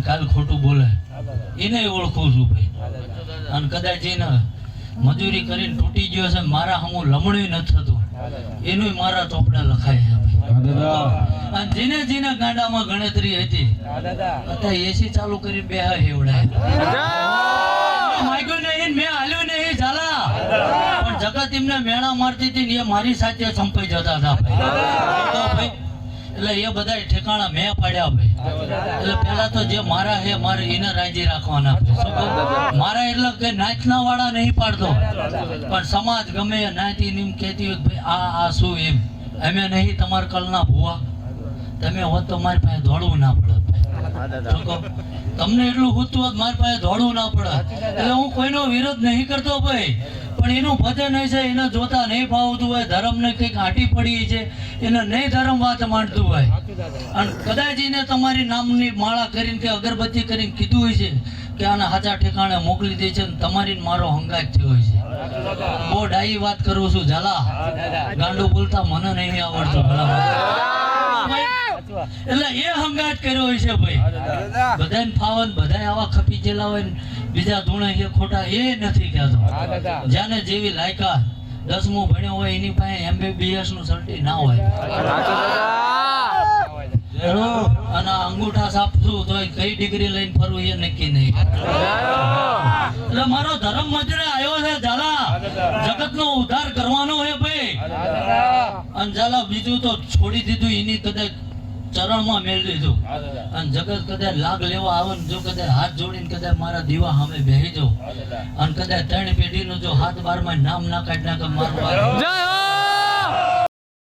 કાલ ખોટું બોલે એને ઓળખું છું ભાઈ. અને કદાચ એને મજૂરી કરીને તૂટી ગયો છે, મારા હમું લમણું નથી થતું, એનું મારા ચોપડા લખાય છે ભાઈ. અને જેને જેને ગાંડામાં ગણતરી હતી અત્યારે એસી ચાલુ કરી બેહા હેવડાય. માગ્યું નહીં, મેં હાલ્યું નહીં ઝાલા, પણ જગત એમને મેણા મારતી હતી ને એ મારી સાથે સંપાઈ જતા હતા ભાઈ. એટલે એ બધા ઠેકાણા મેં પાડ્યા ભાઈ. એટલે પેલા તો જે મારા હે મારે એને રાજી રાખવાના. મારા એટલે કે નાચના વાળા નહીં પાડતો, પણ સમાજ ગમે નાચી એમ કહેતી હોય ભાઈ આ શું એમ. અમે નહીં તમારા કલના ભૂવા, તમે હોત તો મારી પાસે દોડવું ના પડે. તમને એટલું હોતું હોત મારી પાસે દોડવું ના પડે. એટલે હું કોઈનો વિરોધ નહીં કરતો ભાઈ, પણ એનું ભજન છે એને જોતા નહીં ફાવતું હોય, ધર્મ ને કંઈક આંટી પડી છે એને નહીં ધર્મ વાત માંડતું હોય. અને કદાચ એને તમારી નામની માળા કરીને કે અગરબત્તી કરીને કીધું હોય છે કે આને હાચા ઠેકાણે મોકલી દે છે, ને તમારી મારો હંગાત થયો હોય છે. બહુ ડાઈ વાત કરું છું ઝાલા, ગાંડું બોલતા મને નહીં આવડતું. એટલે એ હંગાત કર્યો હોય છે ભાઈ. બધાને ફાવન બધા આવા ખપી ગયેલા હોય, બીજા ધૂણે એ ખોટા એ નથી કહેતો. જ્યાને જેવી લાયકાત, 10મું ભણ્યો હોય એની પાસે MBBS નું સર્ટી ના હોય. અને અંગૂઠા સાપશું તો કઈ ડિગ્રી લઈને ફરવું એ નક્કી નહીં. એટલે મારો ધર્મ મજરે આવ્યો છે ઝાલા, જગત નો ઉદ્ધાર કરવાનો હોય ભાઈ. અને ઝાલા બીજું તો છોડી દીધું, એની કદાચ ચરણમાં મેળવી દીધું. અને જગત કદાચ લાગ લેવા આવે ને જો કદાચ હાથ જોડીને કદાચ મારા દીવા સામે બેસી જાઉં અને કદાચ 3 પેઢીનું જો હાથ બારમાં નામ ના કાઢી નાખે મારું